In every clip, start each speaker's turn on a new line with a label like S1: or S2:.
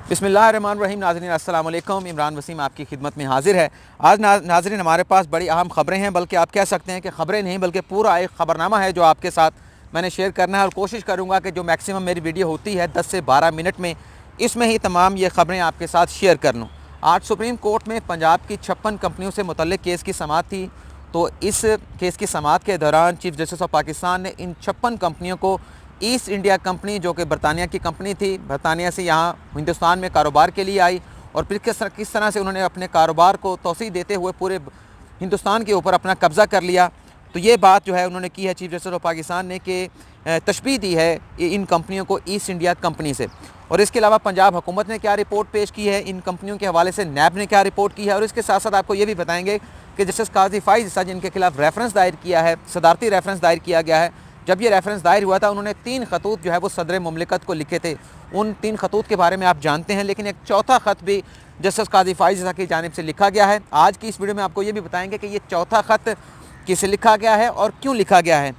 S1: बिस्मिल्लाहिर्रहमानिर्रहीम। नाज़रीन अस्सलाम वालेकुम। इमरान वसीम आपकी खिदमत में हाजिर है। आज नाज़रीन हमारे पास बड़ी अहम ख़बरें हैं, बल्कि आप कह सकते हैं कि ख़बरें नहीं बल्कि पूरा एक ख़बरनामा है जो आपके साथ मैंने शेयर करना है। और कोशिश करूँगा कि जो मैक्सिमम मेरी वीडियो होती है 10 से 12 मिनट में, इसमें ही तमाम ये ख़बरें आपके साथ शेयर कर लूँ। आज सुप्रीम कोर्ट में पंजाब की 56 कंपनियों से मुतल्लिक़ केस की समाअत थी। तो इस केस की समाअत के दौरान चीफ जस्टिस ऑफ पाकिस्तान ने इन 56 कंपनियों को ईस्ट इंडिया कंपनी, जो कि बरतानिया की कंपनी थी, बरतानिया से यहाँ हिंदुस्तान में कारोबार के लिए आई, और फिर किस तरह से उन्होंने अपने कारोबार को तोसी देते हुए पूरे हिंदुस्तान के ऊपर अपना कब्ज़ा कर लिया। तो ये बात जो है उन्होंने की है चीफ जस्टिस ऑफ पाकिस्तान ने, कि तशबीह दी है इन कंपनियों को ईस्ट इंडिया कंपनी से। और इसके अलावा पंजाब हुकूमत ने क्या रिपोर्ट पेश की है इन कंपनियों के हवाले से, नैब ने क्या रिपोर्ट की है, और इसके साथ साथ आपको ये भी बताएंगे कि जस्टिस काजी फ़ाइज़ ईसा जिनके खिलाफ रेफरेंस दायर किया है, सदारती रेफरेंस दायर किया गया है, जब ये रेफरेंस दायर हुआ था उन्होंने 3 खतूत जो है वो सदर मुमलिकत को लिखे थे। उन 3 खतूत के बारे में आप जानते हैं, लेकिन एक चौथा ख़त भी जस्टिस काजी फ़ाइज़ ईसा की जानिब से लिखा गया है। आज की इस वीडियो में आपको ये भी बताएंगे कि ये चौथा ख़त किसे लिखा गया है और क्यों लिखा गया है।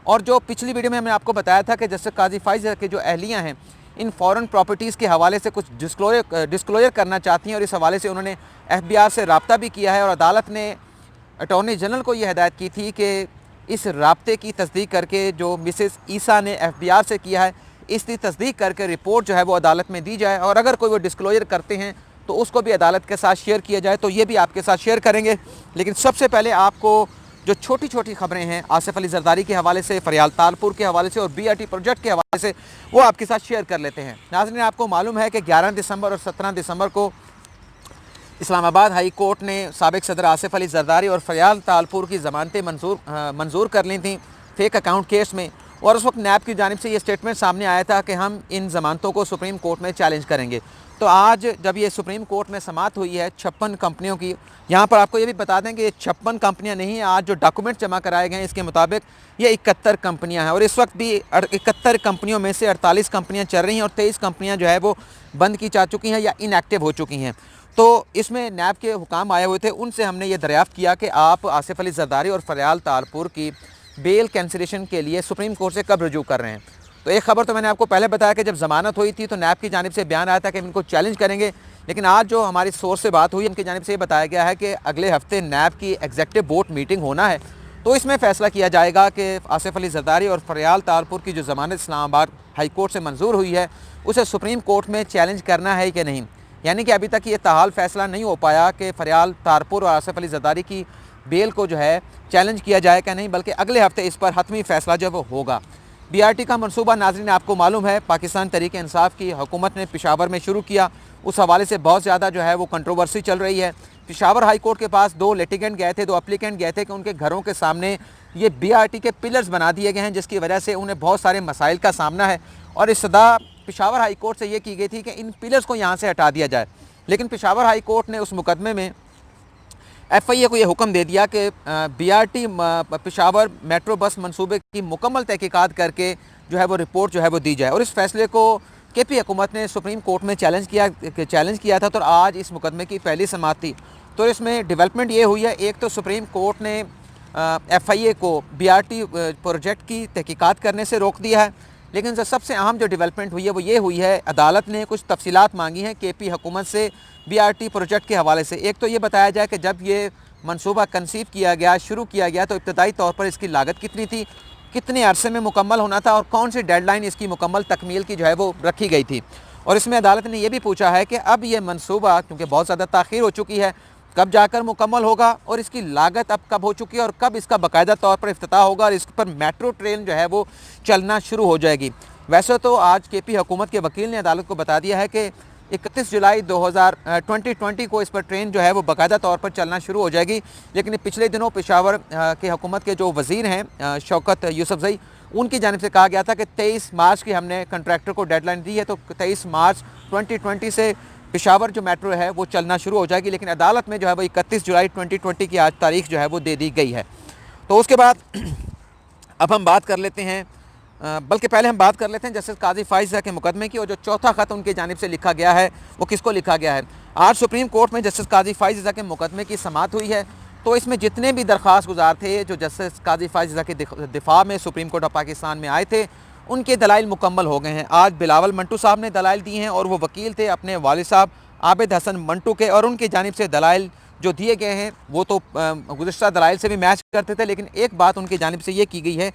S1: और जो पिछली वीडियो में मैंने आपको बताया था कि जस्टिस काजी फ़ाइज़ ईसा की जो अहलियाँ हैं इन फ़ॉरेन प्रॉपर्टीज़ के हवाले से कुछ डिस्क्लोजर करना चाहती हैं, और इस हवाले से उन्होंने FBI से रब्ता भी किया है। और अदालत ने अटॉर्नी जनरल को ये हिदायत की थी कि इस राब्ते की तस्दीक करके जो मिसेस ईसा ने FBI से किया है, इसकी तस्दीक करके रिपोर्ट जो है वो अदालत में दी जाए, और अगर कोई वो डिस्क्लोजर करते हैं तो उसको भी अदालत के साथ शेयर किया जाए। तो ये भी आपके साथ शेयर करेंगे। लेकिन सबसे पहले आपको जो छोटी छोटी खबरें हैं आसिफ अली जरदारी के हवाले से, फरियाल तालपुर के हवाले से और BRT प्रोजेक्ट के हवाले से, वो आपके साथ शेयर कर लेते हैं। नाज़रीन, आपको मालूम है कि 11 दिसंबर और 17 दिसंबर को इस्लामाबाद हाई कोर्ट ने साबिक सदर आसिफ अली जरदारी और फरियाल तालपुर की ज़मानतें मंजूर कर ली थी फेक अकाउंट केस में। और उस वक्त नैब की जानिब से ये स्टेटमेंट सामने आया था कि हम इन ज़मानतों को सुप्रीम कोर्ट में चैलेंज करेंगे। तो आज जब ये सुप्रीम कोर्ट में समाअत हुई है 56 कंपनियों की, यहाँ पर आपको ये भी बता दें कि ये 56 कंपनियाँ नहीं हैं। आज जो डॉक्यूमेंट जमा कराए गए हैं इसके मुताबिक ये 71 कंपनियाँ हैं, और इस वक्त भी 71 कंपनियों में से 48 कंपनियाँ चल रही हैं और 23 कंपनियाँ जो है वो बंद की जा चुकी हैं या इनएक्टिव हो चुकी हैं। तो इसमें नैब के हुकाम आए हुए थे, उनसे हमने ये दरियाफ़्त किया कि आप आसिफ अली जरदारी और फरियाल तालपुर की बेल कैंसिलेशन के लिए सुप्रीम कोर्ट से कब रुजू कर रहे हैं। तो एक ख़बर तो मैंने आपको पहले बताया कि जब ज़मानत हुई थी तो नैब की जानिब से बयान आया था कि हम इनको चैलेंज करेंगे। लेकिन आज जो हमारी सोर्स से बात हुई उनकी जानिब से ये बताया गया है कि अगले हफ्ते नैब की एग्जेक्टिव बोर्ड मीटिंग होना है, तो इसमें फ़ैसला किया जाएगा कि आसिफ अली जरदारी और फरियाल तालपुर की जो ज़मानत इस्लामाबाद हाई कोर्ट से मंजूर हुई है उसे सुप्रीम कोर्ट में चैलेंज करना है कि नहीं। यानी कि अभी तक ये ताहाल फ़ैसला नहीं हो पाया कि फरियाल तालपुर और आसिफ अली जरदारी की बेल को जो है चैलेंज किया जाए क्या नहीं, बल्कि अगले हफ्ते इस पर हतमी फ़ैसला जो वो होगा। BRT का मनसूबा नाज़रीन आपको मालूम है पाकिस्तान तहरीक इंसाफ की हुकूमत ने पेशावर में शुरू किया। उस हवाले से बहुत ज़्यादा जो है वो कंट्रोवर्सी चल रही है। पेशावर हाई कोर्ट के पास 2 लिटिगेंट गए थे, 2 एप्लीकेंट गए थे कि उनके घरों के सामने ये BRT के पिलर्स बना दिए गए हैं, जिसकी वजह से उन्हें बहुत सारे मसाइल का सामना है। और इस्तदा पेशावर हाई कोर्ट से ये की गई थी कि इन पिलर्स को यहाँ से हटा दिया जाए। लेकिन पेशावर हाई कोर्ट ने उस मुकदमे में FIA को ये हुक्म दे दिया कि BRT पेशावर मेट्रो बस मंसूबे की मुकम्मल तहकीकात करके जो है वो रिपोर्ट जो है वो दी जाए। और इस फैसले को KP हुकूमत ने सुप्रीम कोर्ट में चैलेंज किया था। तो आज इस मुकदमे की पहली समाअत थी। तो इसमें डेवलपमेंट ये हुई है, एक तो सुप्रीम कोर्ट ने FIA को BRT प्रोजेक्ट की तहकीकात करने से रोक दिया है। लेकिन जो सबसे अहम जो डेवलपमेंट हुई है वो ये हुई है, अदालत ने कुछ तफसीलात मांगी हैं KP हुकूमत से BRT प्रोजेक्ट के हवाले से। एक तो ये बताया जाए कि जब ये मंसूबा कंसीव किया गया, शुरू किया गया, तो इब्तदाई तौर पर इसकी लागत कितनी थी, कितने अरसे में मुकम्मल होना था, और कौन सी डेडलाइन इसकी मुकम्मल तकमील की जो है वो रखी गई थी। और इसमें अदालत ने यह भी पूछा है कि अब ये मंसूबा क्योंकि बहुत ज़्यादा ताख़ीर हो चुकी है, कब जाकर मुकम्मल होगा, और इसकी लागत अब कब हो चुकी है, और कब इसका बाकायदा तौर पर इफ्तिताह होगा और इस पर मेट्रो ट्रेन जो है वो चलना शुरू हो जाएगी। वैसे तो आज KP हुकूमत के वकील ने अदालत को बता दिया है कि 31 जुलाई 2020 को इस पर ट्रेन जो है वो बाकायदा तौर पर चलना शुरू हो जाएगी। लेकिन पिछले दिनों पेशावर के हुकूमत के जो वज़ीर हैं शौकत यूसुफजई, उनकी जानिब से कहा गया था कि 23 मार्च की हमने कंट्रैक्टर को डेडलाइन दी है, तो 23 मार्च 2020 से पेशावर जो मेट्रो है वो चलना शुरू हो जाएगी। लेकिन अदालत में जो है वो 31 जुलाई 2020 की आज तारीख जो है वो दे दी गई है। तो उसके बाद अब हम बात कर लेते हैं, बल्कि पहले हम बात कर लेते हैं जस्टिस काजी फ़ाइज़ के मुकदमे की। और जो चौथा ख़त उनकी जानिब से लिखा गया है वो किसको लिखा गया है। आज सुप्रीम कोर्ट में जस्टिस काजी फ़ाइज़ के मुकदमे की समाअत हुई है। तो इसमें जितने भी दरख्वास्त गुजार थे जो जस्टिस काजी फ़ाइज़ के दिफा में सुप्रीम कोर्ट ऑफ पाकिस्तान में आए थे, उनके दलाइल मुकम्मल हो गए हैं। आज बिलावल मंटू साहब ने दलाइल दी हैं और वो वकील थे अपने वालिद साहब आबिद हसन मंटू के, और उनकी जानिब से दलाइल जो दिए गए हैं वो तो गुज़िश्ता दलाइल से भी मैच करते थे। लेकिन एक बात उनकी जानिब से ये की गई है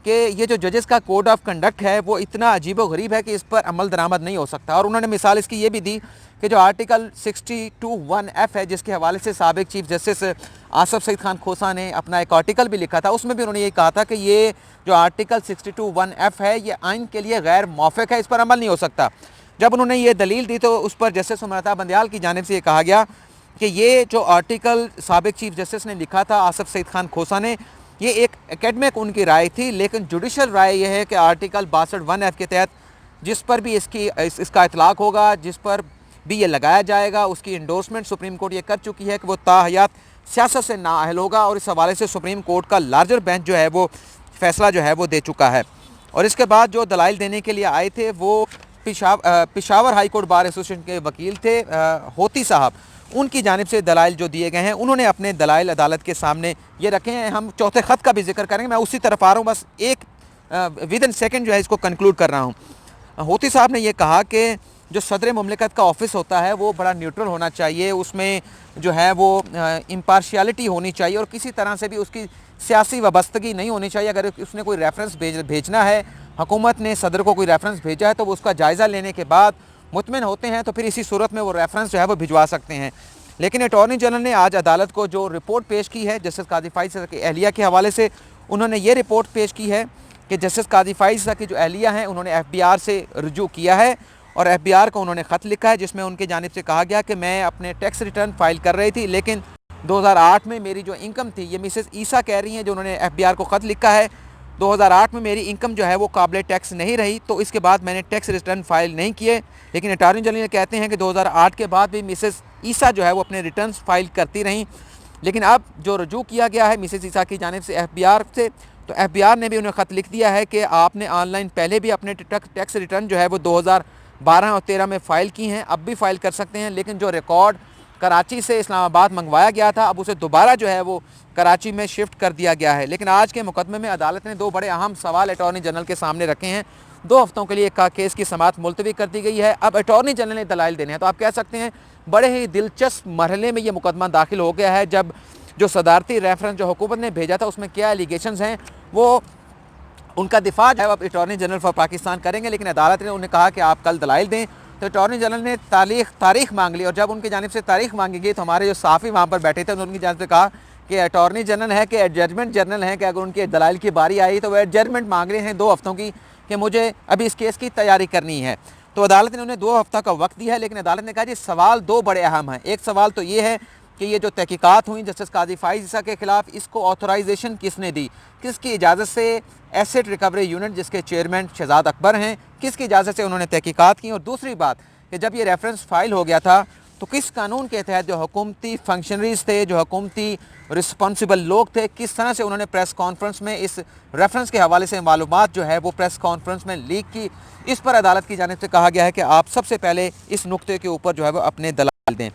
S1: कि ये जो जजेस का कोड ऑफ कंडक्ट है वो इतना अजीब व गरीब है कि इस पर अमल दरामद नहीं हो सकता। और उन्होंने मिसाल इसकी ये भी दी कि जो आर्टिकल 62(1)(f है, जिसके हवाले से साबिक चीफ जस्टिस आसफ सईद खान खोसा ने अपना एक आर्टिकल भी लिखा था, उसमें भी उन्होंने ये कहा था कि ये जो आर्टिकल 62(1)(f है ये आइन के लिए गैर मौफिक है, इस पर अमल नहीं हो सकता। जब उन्होंने ये दलील दी तो उस पर जस्टिस उमरता बंदयाल की जानिब से ये कहा गया कि ये जो आर्टिकल साबिक चीफ जस्टिस ने लिखा था आसफ सईद खान खोसा ने, ये एक एकेडमिक उनकी राय थी, लेकिन जुडिशल राय यह है कि आर्टिकल 62(1)(f के तहत जिस पर भी इसका इतलाक़ होगा, जिस पर भी ये लगाया जाएगा, उसकी इंडोर्समेंट सुप्रीम कोर्ट ये कर चुकी है कि वो ताहयात सियासत से नाअहल होगा, और इस हवाले से सुप्रीम कोर्ट का लार्जर बेंच जो है वो फैसला जो है वो दे चुका है। और इसके बाद जो दलाइल देने के लिए आए थे वो Peshawar high court bar association के वकील थे होती साहब, उनकी जानिब से दलाइल जो दिए गए हैं उन्होंने अपने दलाइल अदालत के सामने ये रखे हैं। हम चौथे ख़त का भी जिक्र करेंगे, मैं उसी तरफ आ रहा हूँ, बस एक विद इन सेकेंड जो है इसको कंक्लूड कर रहा हूँ। होती साहब ने यह कहा कि जो सदर मुमलिकत का ऑफिस होता है वो बड़ा न्यूट्रल होना चाहिए, उसमें जो है वो इम्पार्शियलिटी होनी चाहिए और किसी तरह से भी उसकी सियासी वाबस्तगी नहीं होनी चाहिए। अगर उसने कोई रेफरेंस भेजना है, हुकूमत ने सदर को कोई रेफरेंस भेजा है, तो वो उसका जायज़ा लेने के बाद मुतमिन होते हैं तो फिर इसी सूरत में वो रेफरेंस जो है वो भिजवा सकते हैं। लेकिन अटॉर्नी जनरल ने आज अदालत को जो रिपोर्ट पेश की है जस्टिस काजी फाइज़ की अहलिया के हवाले से, उन्होंने ये रिपोर्ट पेश की है कि जस्टिस काजी फाइज़ की जो अहलिया हैं उन्होंने FBI से रुजू किया है और FBI को उन्होंने ख़त लिखा है जिसमें उनकी जानिब से कहा गया कि मैं अपने टैक्स रिटर्न फाइल कर रही थी, लेकिन 2008 में मेरी जो इनकम थी, ये मिसेस ईसा कह रही हैं जो उन्होंने FBI को ख़त लिखा है, 2008 में मेरी इनकम जो है वो काबिल टैक्स नहीं रही, तो इसके बाद मैंने टैक्स रिटर्न फाइल नहीं किए। लेकिन अटॉर्नी जनरल कहते हैं कि 2008 के बाद भी मिसेस ईसा जो है वो अपने रिटर्न फाइल करती रहीं। लेकिन अब जो रुजू किया गया है मिसेस ईसा की जानिब से FBI से, तो FBI ने भी उन्हें ख़त लिख दिया है कि आपने ऑनलाइन पहले भी अपने टैक्स रिटर्न जो है वो 2012 और 13 में फ़ाइल की हैं, अब भी फ़ाइल कर सकते हैं। लेकिन जो रिकॉर्ड कराची से इस्लामाबाद मंगवाया गया था, अब उसे दोबारा जो है वो कराची में शिफ्ट कर दिया गया है। लेकिन आज के मुकदमे में अदालत ने दो बड़े अहम सवाल अटॉर्नी जनरल के सामने रखे हैं। 2 हफ्तों के लिए केस की समाअत मुलतवी कर दी गई है। अब अटॉर्नी जनरल ने दलाइल देने हैं, तो आप कह सकते हैं बड़े ही दिलचस्प मरहले में ये मुकदमा दाखिल हो गया है। जब जो सदारती रेफरेंस जो हुकूमत ने भेजा था उसमें क्या एलिगेशंस हैं वो उनका दिफा जो है अब अटॉर्नी जनरल फॉर पाकिस्तान करेंगे, लेकिन अदालत ने उन्हें कहा कि आप कल दलाइल दें। तो अटॉर्नी जनरल ने तारीख मांग ली, और जब उनकी जानिब से तारीख मांगी गई तो हमारे जो साफ़ी वहाँ पर बैठे थे उनकी जानिब से कहा कि अटॉर्नी जनरल है कि एडजमेंट जनरल है कि अगर उनके दलाइल की बारी आई तो वह एडजमेंट मांग रहे हैं 2 हफ्तों की कि मुझे अभी इस केस की तैयारी करनी है। तो अदालत ने उन्हें 2 हफ्ता का वक्त दिया है, लेकिन अदालत ने कहा जी सवाल 2 बड़े अहम हैं। एक सवाल तो ये है कि ये जो तहकीकात हुई जस्टिस काजी फाइज़ के ख़िलाफ़, इसको ऑथराइजेशन किसने दी, किसकी इजाज़त से एसेट रिकवरी यूनिट जिसके चेयरमैन शहजाद अकबर हैं, किसकी इजाज़त से उन्होंने तहकीकात की। और दूसरी बात कि जब ये रेफरेंस फाइल हो गया था तो किस कानून के तहत जो हुकूमती फंक्शनरीज थे, जो हुकूमती रिस्पॉन्सिबल लोग थे, किस तरह से उन्होंने प्रेस कॉन्फ्रेंस में इस रेफरेंस के हवाले से मालूमात जो है वो प्रेस कॉन्फ्रेंस में लीक की। इस पर अदालत की जानिब से कहा गया है कि आप सबसे पहले इस नुक्ते के ऊपर जो है वो अपने दलाल दें।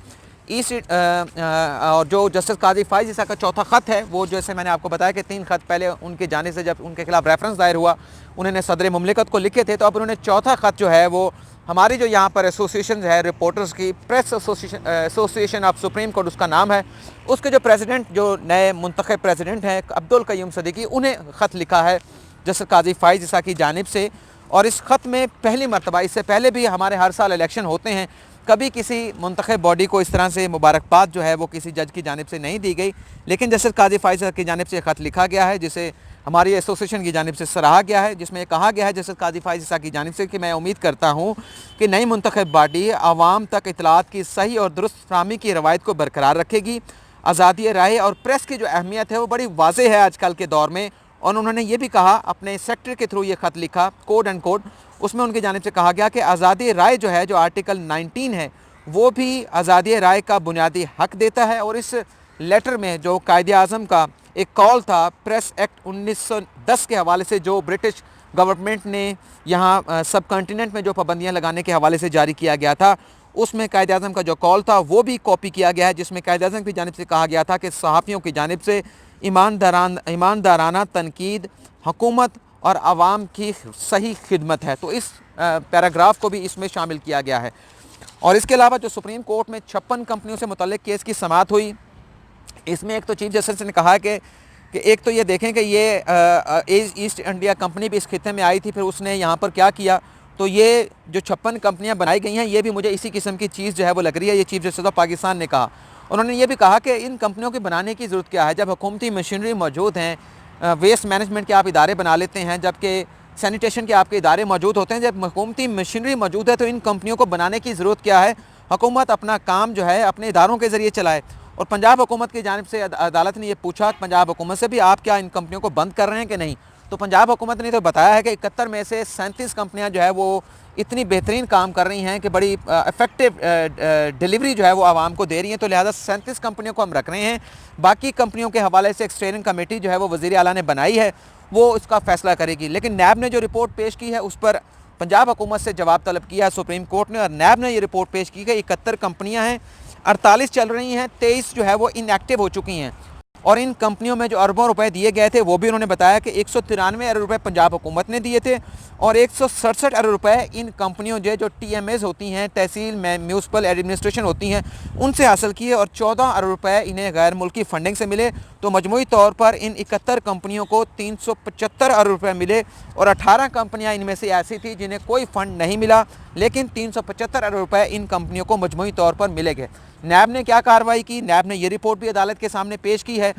S1: और जो जस्टिस काजी फाइज़ का चौथा ख़त है वो जैसे मैंने आपको बताया कि 3 ख़त पहले उनके जाने से जब उनके खिलाफ रेफरेंस दायर हुआ उन्होंने सदर मुमलिकत को लिखे थे, तो अब उन्होंने चौथा ख़त जो है वो हमारी जो यहाँ पर एसोसिएशन है रिपोर्टर्स की, press association of supreme court उसका नाम है, उसके जो प्रेसिडेंट जो नए मुंतखब प्रेसिडेंट हैं अब्दुल कयूम सदीकी, उन्हें ख़त लिखा है जस्टिस काजी फाइज़ की जानिब से। और इस ख़त में पहली मरतबा, इससे पहले भी हमारे हर साल इलेक्शन होते हैं, कभी किसी मुंतखब बॉडी को इस तरह से मुबारकबाद जो है वो किसी जज की जानिब से नहीं दी गई, लेकिन जस्टिस काजी फाइज़ की जानिब से ख़त लिखा गया है जिसे हमारी एसोसिएशन की जानिब से सराहा गया है, जिसमें कहा गया है जस्टिस काजी फाइज़ की जानिब से कि मैं उम्मीद करता हूँ कि नई मुंतखब बॉडी आवाम तक इतलात की सही और दुरुस्त फराहमी की रवायत को बरकरार रखेगी। आज़ादी राय और प्रेस की जो अहमियत है वो बड़ी वाज़ेह है आजकल के दौर में। और उन्होंने ये भी कहा, अपने सेक्रेटरी के थ्रू ये ख़त लिखा कोड एंड कोड, उसमें उनकी जानिब से कहा गया कि आज़ादी राय जो है, जो आर्टिकल 19 है, वो भी आज़ादी राय का बुनियादी हक देता है। और इस लेटर में जो कायदे आज़म का एक कॉल था प्रेस एक्ट 1910 के हवाले से, जो ब्रिटिश गवर्नमेंट ने यहाँ सब कॉन्टिनेंट में जो पाबंदियाँ लगाने के हवाले से जारी किया गया था, उसमें कायदे आज़म का जो कॉल था वो भी कॉपी किया गया है, जिसमें कायदे आज़म की जानिब से कहा गया था कि सहाफ़ियों की जानिब से ईमानदाराना तनकीद हुकूमत और आवाम की सही खिदमत है। तो इस पैराग्राफ को भी इसमें शामिल किया गया है। और इसके अलावा जो सुप्रीम कोर्ट में 56 कंपनियों से मुतल्लिक केस की समाअत हुई, इसमें एक तो चीफ जस्टिस ने कहा कि एक तो ये देखें कि ये ईस्ट इंडिया कंपनी भी इस खिते में आई थी, फिर उसने यहाँ पर क्या किया, तो ये जो 56 कंपनियाँ बनाई गई हैं ये भी मुझे इसी किस्म की चीज़ जो है वो लग रही है। ये चीफ जस्टिस ऑफ पाकिस्तान ने कहा। उन्होंने ये भी कहा कि इन कंपनियों के बनाने की ज़रूरत क्या है, जब हुकूमती मशीनरी मौजूद हैं, वेस्ट मैनेजमेंट के आप इदारे बना लेते हैं, जबकि सैनिटेशन के आपके इदारे मौजूद होते हैं, जब हुकूमती मशीनरी मौजूद है तो इन कंपनियों को बनाने की ज़रूरत क्या है। हुकूमत अपना काम जो है अपने इदारों के ज़रिए चलाए। और पंजाब हुकूमत की जानिब से अदालत ने यह पूछा पंजाब हुकूमत से भी, आप क्या इन कंपनियों को बंद कर रहे हैं कि नहीं। तो पंजाब हुकूमत ने तो बताया है कि 71 में से 37 कंपनियां जो है वो इतनी बेहतरीन काम कर रही हैं कि बड़ी इफेक्टिव डिलीवरी जो है वो आवाम को दे रही हैं, तो लिहाजा 37 कंपनियों को हम रख रहे हैं। बाकी कंपनियों के हवाले से एक स्टीयरिंग कमेटी जो है वो वज़ीर आला ने बनाई है, वो इसका फैसला करेगी। लेकिन नैब ने जो रिपोर्ट पेश की है उस पर पंजाब हुकूमत से जवाब तलब किया है सुप्रीम कोर्ट ने, और नैब ने ये रिपोर्ट पेश की कि 71 कंपनियाँ हैं, 48 चल रही हैं, 23 जो है वो इनएक्टिव हो चुकी हैं। और इन कंपनियों में जो अरबों रुपए दिए गए थे वो भी उन्होंने बताया कि 193 अरब रुपए पंजाब हुकूमत ने दिए थे, और 167 अरब रुपए इन कंपनियों जो TMAs होती हैं, तहसील में म्यूनसिपल एडमिनिस्ट्रेशन होती हैं, उनसे हासिल किए, और 14 अरब रुपए इन्हें गैर मुल्की फंडिंग से मिले। तो मजमूई तौर पर इन 71 कंपनियों को 375 अरब रुपए मिले, और 18 कंपनियां इनमें से ऐसी थी जिन्हें कोई फ़ंड नहीं मिला, लेकिन 375 अरब रुपए इन कंपनियों को मजमूई तौर पर मिलेंगे। नैब ने क्या कार्रवाई की, नैब ने ये रिपोर्ट भी अदालत के सामने पेश की है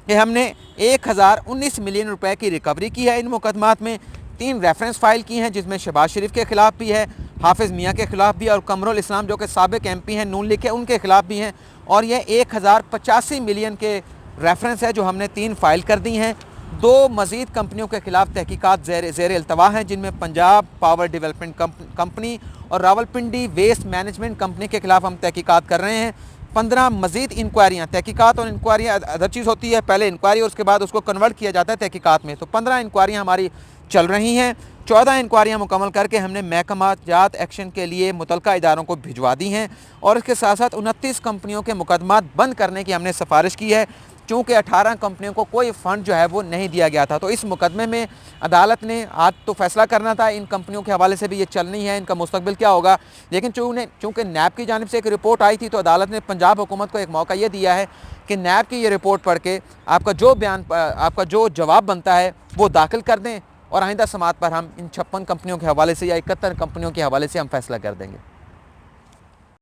S1: कि हमने 1019 मिलियन रुपए की रिकवरी की है इन मुकदमात में। 3 रेफरेंस फाइल की हैं, जिसमें शहबाज शरीफ के ख़िलाफ़ भी है, हाफिज़ मियाँ के ख़िलाफ़ भी, और कमरुल इस्लाम जो कि साबिक MP हैं नून लीग के, उनके ख़िलाफ़ भी हैं। और ये 1085 मिलियन के रेफरेंस है जो हमने 3 फाइल कर दी हैं। 2 मज़ीद कंपनियों के ख़िलाफ़ तहकीकात ज़ेर अल्तवा हैं, जिनमें पंजाब पावर डेवलपमेंट कंपनी और रावलपिंडी वेस्ट मैनेजमेंट कंपनी के ख़िलाफ़ हम तहकीकात कर रहे हैं। 15 मज़ीद इंक्वायरियाँ, तहकीकात और इंक्वायरियाँ अदर चीज़ होती है, पहले इंक्वायरी और उसके बाद उसको कन्वर्ट किया जाता है तहकीकात में। तो 15 इंक्वायरियाँ हमारी चल रही हैं। 14 इंक्वायरियाँ मुकम्मल करके हमने महकमा जात एक्शन के लिए मुतल्लिका इदारों को भिजवा दी हैं, और इसके साथ साथ 29 कंपनियों के मुकदमात बंद करने की हमने सिफारिश की है, चूँकि 18 कंपनियों को कोई फ़ंड जो है वो नहीं दिया गया था। तो इस मुकदमे में अदालत ने आज तो फैसला करना था, इन कंपनियों के हवाले से भी ये चलनी है, इनका मुस्तकबिल क्या होगा। लेकिन चूँकि नैब की जानिब से एक रिपोर्ट आई थी, तो अदालत ने पंजाब हुकूमत को एक मौका ये दिया है कि नैब की ये रिपोर्ट पढ़ के आपका जो जवाब बनता है वो दाखिल कर दें, और आइंदा समाअत पर हम इन 56 कंपनियों के हवाले से या 71 कंपनियों के हवाले से हम फैसला कर देंगे।